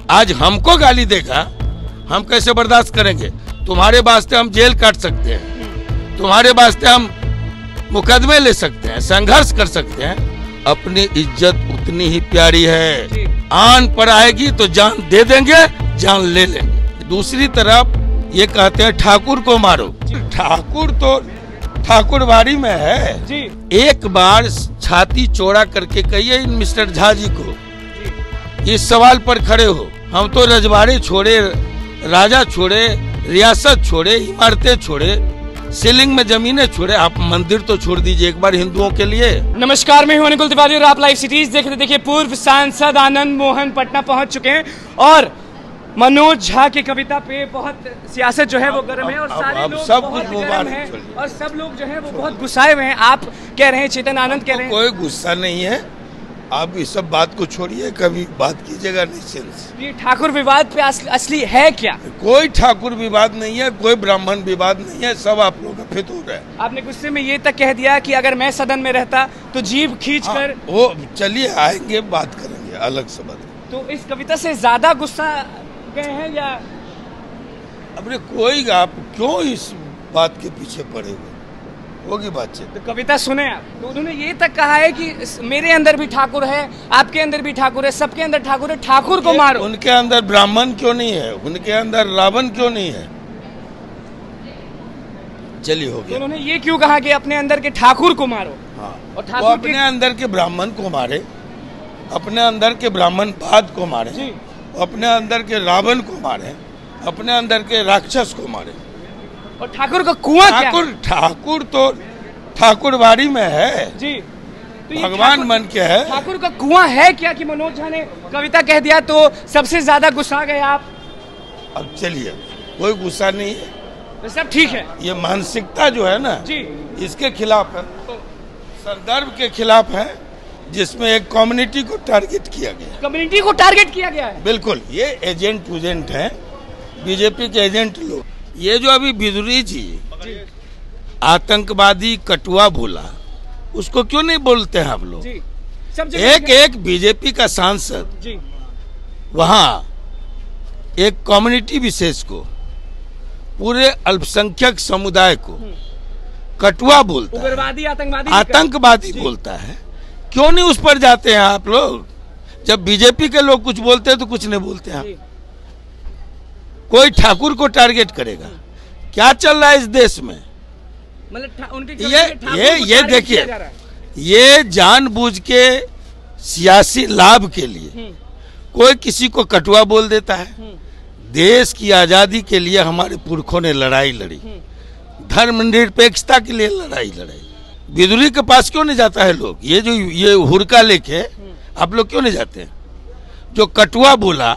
आज हमको गाली देगा, हम कैसे बर्दाश्त करेंगे? तुम्हारे वास्ते हम जेल काट सकते हैं, तुम्हारे वास्ते हम मुकदमे ले सकते हैं, संघर्ष कर सकते हैं। अपनी इज्जत उतनी ही प्यारी है, आन पर आएगी तो जान दे देंगे, जान ले लेंगे। दूसरी तरफ ये कहते हैं ठाकुर को मारो। ठाकुर तो ठाकुरबाड़ी में है जी। एक बार छाती चौड़ा करके कहिए मिस्टर झा जी को, इस सवाल पर खड़े हो, हम तो रजवाड़े छोड़े, राजा छोड़े, रियासत छोड़े, इमारतें छोड़े, सीलिंग में जमीनें छोड़े, आप मंदिर तो छोड़ दीजिए एक बार हिंदुओं के लिए। नमस्कार, मैं हूं अनुकुल तिवारी और आप लाइव सिटीज देख रहे। देखिए, पूर्व सांसद आनंद मोहन पटना पहुंच चुके हैं और मनोज झा की कविता पे बहुत सियासत जो है वो गर्म है और सारे लोग सब बहुत कुछ गर्म हैं और सब लोग जो है वो बहुत गुस्साए हुए हैं। आप कह रहे हैं, चेतन आनंद कह रहे हैं कोई गुस्सा नहीं है, आप इस सब बात को छोड़िए, कभी बात कीजिएगा निश्चिंत। ये ठाकुर विवाद पे असली है क्या? कोई ठाकुर विवाद नहीं है, कोई ब्राह्मण विवाद नहीं है, सब आप लोगों का फितूर है। आपने गुस्से में ये तक कह दिया कि अगर मैं सदन में रहता तो जीभ खींच कर वो चलिए आएंगे, बात करेंगे अलग से बात। तो इस कविता से ज्यादा गुस्सा गए हैं या? अपने कोई, आप क्यों इस बात के पीछे पड़े हुए? होगी बातचीत। तो कविता सुने आप, तो उन्होंने ये तक कहा है कि मेरे अंदर भी ठाकुर है, आपके अंदर भी ठाकुर है, सबके अंदर ठाकुर है, ठाकुर को मारो। उनके अंदर ब्राह्मण क्यों नहीं है? उनके अंदर रावण क्यों नहीं है? चलिए हो गया। तो उन्होंने ये क्यों कहा कि अपने अंदर के ठाकुर को मारो? हाँ, और ठाकुर अपने अंदर के ब्राह्मण को मारे, अपने अंदर के ब्राह्मणवाद को मारे, अपने अंदर के रावण को मारे, अपने अंदर के राक्षस को मारे। और ठाकुर का कुआं क्या है? ठाकुर तो ठाकुरबाड़ी में है जी, तो भगवान मन के है। ठाकुर का कुआं है क्या कि मनोज झा ने कविता कह दिया तो सबसे ज्यादा गुस्सा गए आप? अब चलिए, कोई गुस्सा नहीं है, तो सब ठीक है। ये मानसिकता जो है ना जी, इसके खिलाफ है, संदर्भ के खिलाफ है, जिसमें एक कम्युनिटी को टारगेट किया गया। कम्युनिटी को टारगेट किया गया है? बिल्कुल, ये एजेंट है, बीजेपी के एजेंट लोग। ये जो अभी बिदुरी जी आतंकवादी कटुआ बोला, उसको क्यों नहीं बोलते हैं आप लोग? एक बीजेपी का सांसद जी वहाँ एक कम्युनिटी विशेष को, पूरे अल्पसंख्यक समुदाय को कटुआ बोलता है, आतंकवादी बोलता है। क्यों नहीं उस पर जाते हैं आप लोग? जब बीजेपी के लोग कुछ बोलते हैं तो कुछ नहीं बोलते हैं। कोई ठाकुर को टारगेट करेगा? क्या चल रहा है इस देश में? मतलब ये देखिए, ये जानबूझ के सियासी लाभ के लिए कोई किसी को कटुआ बोल देता है। देश की आजादी के लिए हमारे पुरखों ने लड़ाई लड़ी, धर्मनिरपेक्षता के लिए लड़ाई लड़ी। बिदुरी के पास क्यों नहीं जाता है लोग? ये हुरका लेके आप लोग क्यों नहीं जाते हैं? जो कटुआ बोला,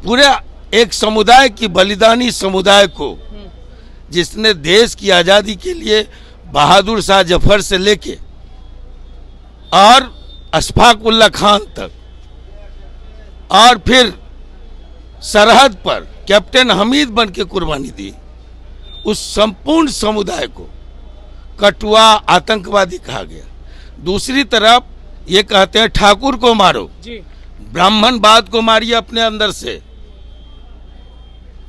पूरे एक समुदाय की, बलिदानी समुदाय को, जिसने देश की आजादी के लिए बहादुर शाह जफर से लेके और अशफाक उल्ला खान तक, और फिर सरहद पर कैप्टन हमीद बन के कुर्बानी दी, उस संपूर्ण समुदाय को कटुआ आतंकवादी कहा गया। दूसरी तरफ ये कहते हैं ठाकुर को मारो, ब्राह्मणवाद को मारिए अपने अंदर से।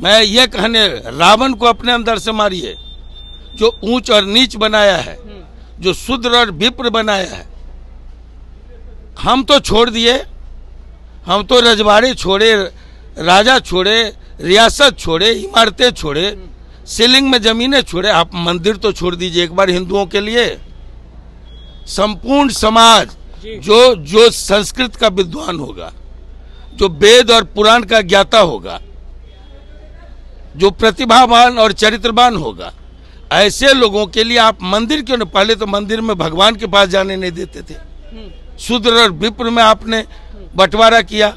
मैं ये कहने, रावण को अपने अंदर से मारिए, जो ऊंच और नीच बनाया है, जो शूद्र और विप्र बनाया है। हम तो छोड़ दिए, हम तो रजवाड़े छोड़े, राजा छोड़े, रियासत छोड़े, इमारतें छोड़े, सीलिंग में जमीनें छोड़े, आप मंदिर तो छोड़ दीजिए एक बार हिंदुओं के लिए। संपूर्ण समाज जो संस्कृत का विद्वान होगा, जो वेद और पुराण का ज्ञाता होगा, जो प्रतिभावान और चरित्रवान होगा, ऐसे लोगों के लिए आप मंदिर क्यों नहीं? पहले तो मंदिर में भगवान के पास जाने नहीं देते थे, शूद्र और विप्र में आपने बंटवारा किया,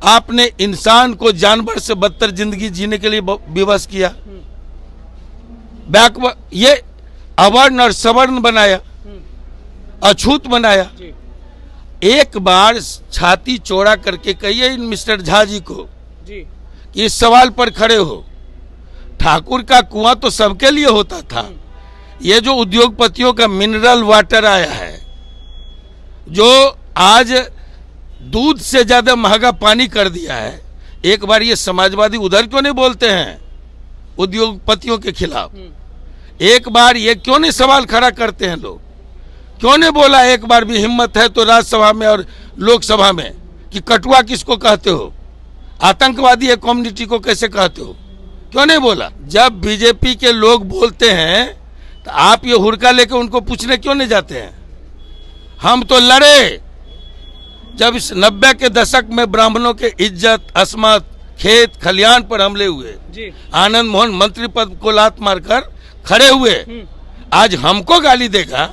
आपने इंसान को जानवर से बदतर जिंदगी जीने के लिए विवश किया, ये अवर्ण और सवर्ण बनाया, अछूत बनाया। एक बार छाती चौड़ा करके कहिए मिस्टर झा जी को कि इस सवाल पर खड़े हो, ठाकुर का कुआं तो सबके लिए होता था। ये जो उद्योगपतियों का मिनरल वाटर आया है, जो आज दूध से ज्यादा महंगा पानी कर दिया है। एक बार ये समाजवादी उधर क्यों नहीं बोलते हैं उद्योगपतियों के खिलाफ? एक बार ये क्यों नहीं सवाल खड़ा करते हैं लोग? क्यों नहीं बोला एक बार भी हिम्मत है तो राज्यसभा में और लोकसभा में कि कटुआ किसको कहते हो, आतंकवादी है कम्युनिटी को कैसे कहते हो? क्यों नहीं बोला? जब बीजेपी के लोग बोलते हैं तो आप ये हुड़का लेके उनको पूछने क्यों नहीं जाते हैं? हम तो लड़े जब इस 90 के दशक में ब्राह्मणों के इज्जत, अस्मत, खेत खलियान पर हमले हुए जी। आनंद मोहन मंत्री पद को लात मारकर खड़े हुए। आज हमको गाली देगा,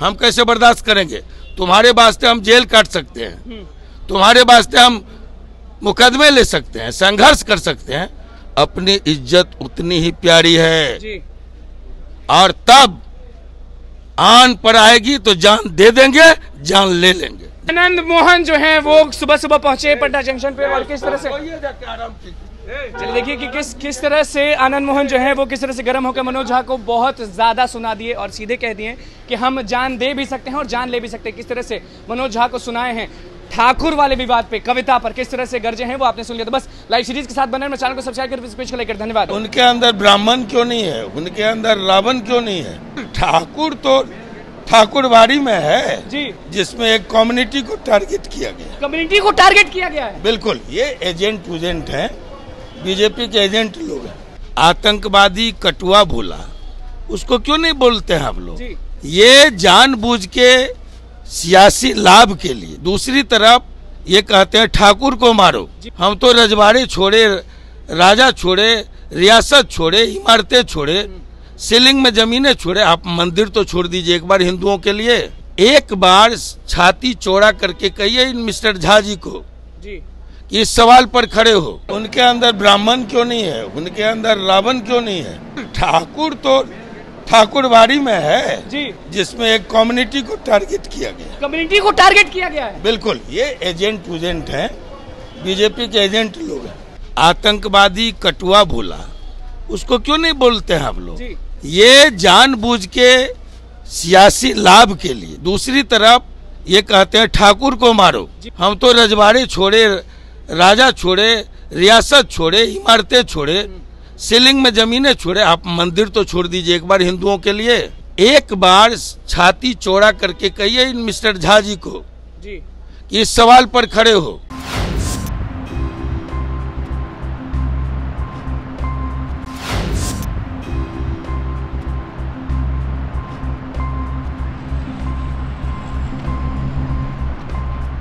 हम कैसे बर्दाश्त करेंगे? तुम्हारे वास्ते हम जेल काट सकते हैं, तुम्हारे वास्ते हम मुकदमे ले सकते हैं, संघर्ष कर सकते हैं। अपनी इज्जत उतनी ही प्यारी है जी। और तब आन पर आएगी तो जान दे देंगे, जान ले लेंगे। आनंद मोहन जो है वो सुबह सुबह पहुंचे पटना जंक्शन पे और किस तरह से चलिए देखिए कि किस तरह से आनंद मोहन जो है वो किस तरह से गर्म होकर मनोज झा को बहुत ज्यादा सुना दिए और सीधे कह दिए कि हम जान दे भी सकते हैं और जान ले भी सकते हैं। किस तरह से मनोज झा को सुनाए हैं ठाकुर वाले विवाद पे, कविता पर किस तरह से गर्जे हैं वो आपने सुन लिया। तो बस लाइव सीरीज के साथ बने मैं चैनल को सब्सक्राइब कर लेकर धन्यवाद। उनके अंदर ब्राह्मण क्यों नहीं है? उनके अंदर रावण क्यों नहीं है? ठाकुर तो ठाकुरवाड़ी में है जी, जिसमें एक कम्युनिटी को टारगेट किया गया। कम्युनिटी को टारगेट किया गया है? बिल्कुल, ये एजेंट है, बीजेपी के एजेंट लोग हैं। आतंकवादी कटुआ बोला, उसको क्यों नहीं बोलते हैं आप लोग? ये जानबूझ के सियासी लाभ के लिए। दूसरी तरफ ये कहते हैं ठाकुर को मारो। हम तो रजवाड़े छोड़े, राजा छोड़े, रियासत छोड़े, इमारतें छोड़े, सीलिंग में जमीनें छोड़े, आप मंदिर तो छोड़ दीजिए एक बार हिंदुओं के लिए। एक बार छाती चौड़ा करके कहिए इन मिस्टर झा जी को जी कि इस सवाल पर खड़े हो। उनके अंदर ब्राह्मण क्यों नहीं है? उनके अंदर रावण क्यों नहीं है? ठाकुर तो ठाकुरवाड़ी में है जी, जिसमें एक कम्युनिटी को टारगेट किया गया। कम्युनिटी को टारगेट किया गया है? बिल्कुल, ये एजेंट है, बीजेपी के एजेंट लोग हैं। आतंकवादी कटुआ बोला, उसको क्यों नहीं बोलते हैं आप लोग? ये जानबूझ के सियासी लाभ के लिए। दूसरी तरफ ये कहते हैं ठाकुर को मारो। हम तो रजवाड़े छोड़े, राजा छोड़े, रियासत छोड़े, इमारतें छोड़े, सीलिंग में जमीनें छोड़े, आप मंदिर तो छोड़ दीजिए एक बार हिंदुओं के लिए। एक बार छाती चौड़ा करके कहिए इन मिस्टर झा जी को जी कि इस सवाल पर खड़े हो।